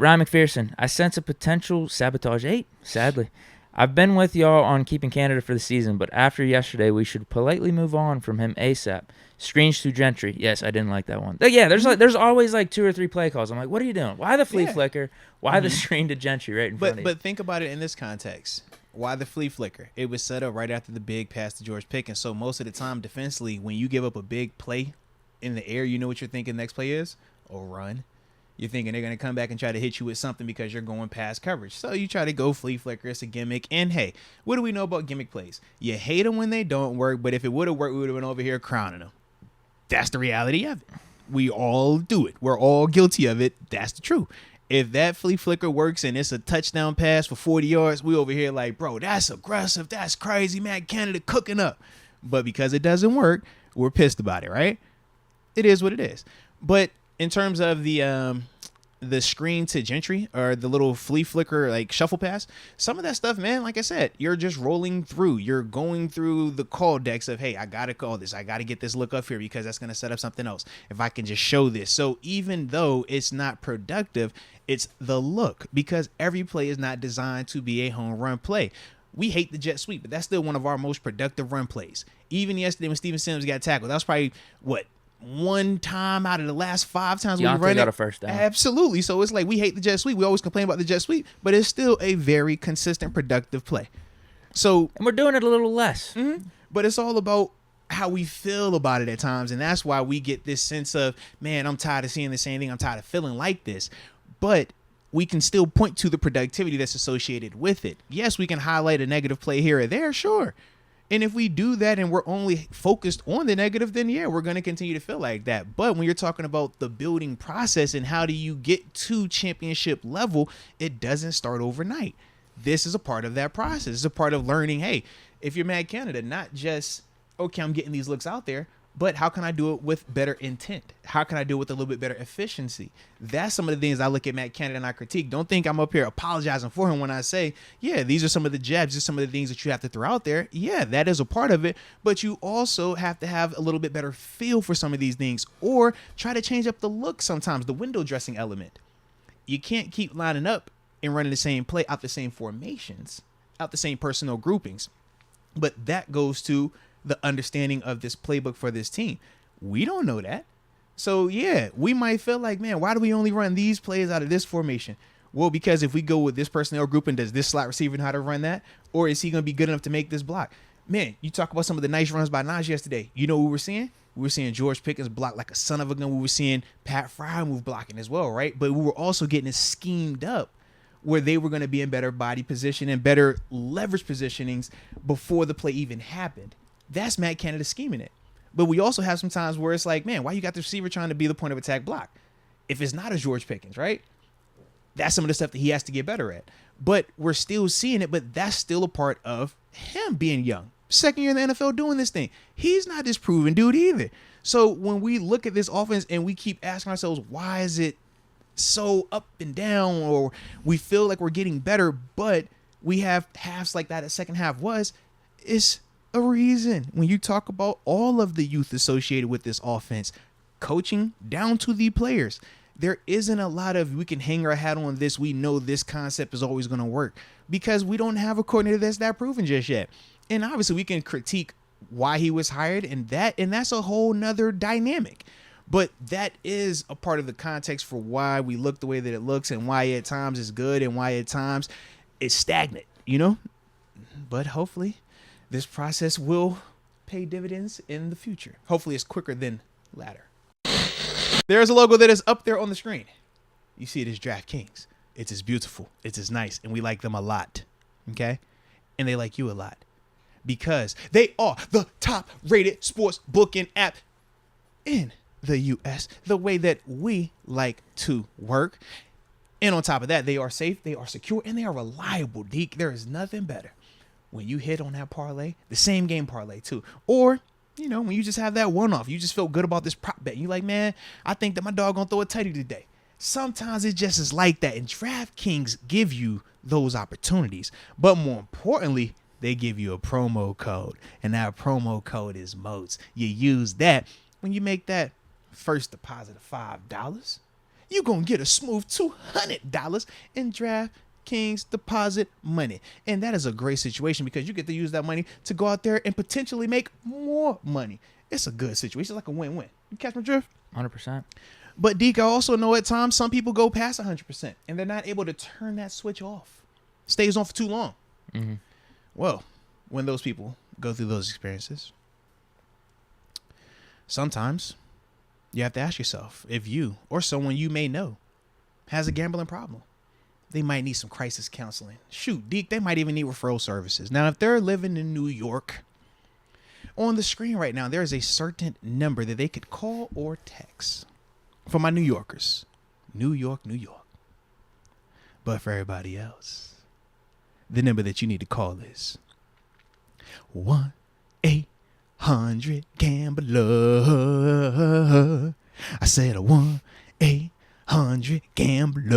Ryan McPherson, I sense a potential sabotage 8, sadly. I've been with y'all on keeping Canada for the season, but after yesterday, we should politely move on from him ASAP. Screens to Gentry. Yes, I didn't like that one. Yeah, there's always like 2 or 3 play calls. I'm like, what are you doing? Why the flea flicker? Why the screen to Gentry right in front of you? But think about it in this context. Why the flea flicker? It was set up right after the big pass to George Pickett. So most of the time, defensively, when you give up a big play in the air, you know what you're thinking the next play is? A run. You're thinking they're going to come back and try to hit you with something because you're going past coverage. So you try to go flea flicker. It's a gimmick. And, hey, what do we know about gimmick plays? You hate them when they don't work, but if it would have worked, we would have been over here crowning them. That's the reality of it. We all do it. We're all guilty of it. That's the truth. If that flea flicker works and it's a touchdown pass for 40 yards, we over here like, bro, that's aggressive. That's crazy, man. Canada cooking up. But because it doesn't work, we're pissed about it, right? It is what it is. But in terms of the screen to Gentry or the little flea flicker like shuffle pass, some of that stuff, man, like I said, you're just rolling through. You're going through the call decks of, hey, I got to call this. I got to get this look up here because that's going to set up something else. If I can just show this. So even though it's not productive, it's the look because every play is not designed to be a home run play. We hate the jet sweep, but that's still one of our most productive run plays. Even yesterday when Steven Sims got tackled, that was probably, one time out of the last 5 times we run got it. a first down. Absolutely. So it's like we hate the jet sweep. We always complain about the jet sweep, but it's still a very consistent, productive play. So and we're doing it a little less. But it's all about how we feel about it at times, and that's why we get this sense of, man, I'm tired of seeing the same thing. I'm tired of feeling like this. But we can still point to the productivity that's associated with it. Yes, we can highlight a negative play here or there, sure. And if we do that and we're only focused on the negative, then yeah, we're going to continue to feel like that. But when you're talking about the building process and how do you get to championship level, it doesn't start overnight. This is a part of that process. It's a part of learning, hey, if you're Mad Canada, not just, okay, I'm getting these looks out there, but how can I do it with better intent? How can I do it with a little bit better efficiency? That's some of the things I look at Matt Canada and I critique. Don't think I'm up here apologizing for him when I say, yeah, these are some of the jabs, these are some of the things that you have to throw out there. Yeah, that is a part of it, but you also have to have a little bit better feel for some of these things or try to change up the look sometimes, the window dressing element. You can't keep lining up and running the same play out the same formations, out the same personnel groupings. But that goes to the understanding of this playbook for this team. We don't know that. So yeah, we might feel like, man, why do we only run these plays out of this formation? Well, because if we go with this personnel group and does this slot receiver know how to run that? Or is he going to be good enough to make this block? Man, you talk about some of the nice runs by Najee yesterday. You know what we were seeing? We were seeing George Pickens block like a son of a gun. We were seeing Pat Fryer move blocking as well, right? But we were also getting it schemed up where they were going to be in better body position and better leverage positionings before the play even happened. That's Matt Canada scheming it. But we also have some times where it's like, man, why you got the receiver trying to be the point of attack block? If it's not a George Pickens, right? That's some of the stuff that he has to get better at. But we're still seeing it, but that's still a part of him being young. Second year in the NFL doing this thing. He's not this proven dude either. So when we look at this offense and we keep asking ourselves, why is it so up and down, or we feel like we're getting better, but we have halves like that second half was, it's a reason. When you talk about all of the youth associated with this offense, coaching down to the players, there isn't a lot of we can hang our hat on this. We know this concept is always going to work because we don't have a coordinator that's that proven just yet. And obviously we can critique why he was hired and that's a whole nother dynamic. But that is a part of the context for why we look the way that it looks and why at times it's good and why at times it's stagnant, you know? But hopefully this process will pay dividends in the future. Hopefully it's quicker than latter. There's a logo that is up there on the screen. You see it as DraftKings. It's as beautiful. It's as nice. And we like them a lot. Okay? And they like you a lot. Because they are the top rated sports booking app in the U.S. The way that we like to work. And on top of that, they are safe, they are secure, and they are reliable, Deke. There is nothing better when you hit on that parlay, the same game parlay too. Or, you know, when you just have that one-off, you just feel good about this prop bet. You like, man, I think that my dog gonna throw a tutty today. Sometimes it just is like that. And DraftKings give you those opportunities. But more importantly, they give you a promo code. And that promo code is MOATS. You use that when you make that first deposit of $5. you going to get a smooth $200 in DraftKings deposit money. And that is a great situation because you get to use that money to go out there and potentially make more money. It's a good situation. It's like a win-win. You catch my drift? 100%. But Deke, I also know at times some people go past 100% and they're not able to turn that switch off. Stays on for too long. Mm-hmm. Well, when those people go through those experiences, sometimes you have to ask yourself if you or someone you may know has a gambling problem. They might need some crisis counseling. Shoot, Deke, they might even need referral services. Now, if they're living in New York, on the screen right now, there is a certain number that they could call or text. For my New Yorkers, New York, New York. But for everybody else, the number that you need to call is 1-800-GAMBLER. I said a 1-800-GAMBLER.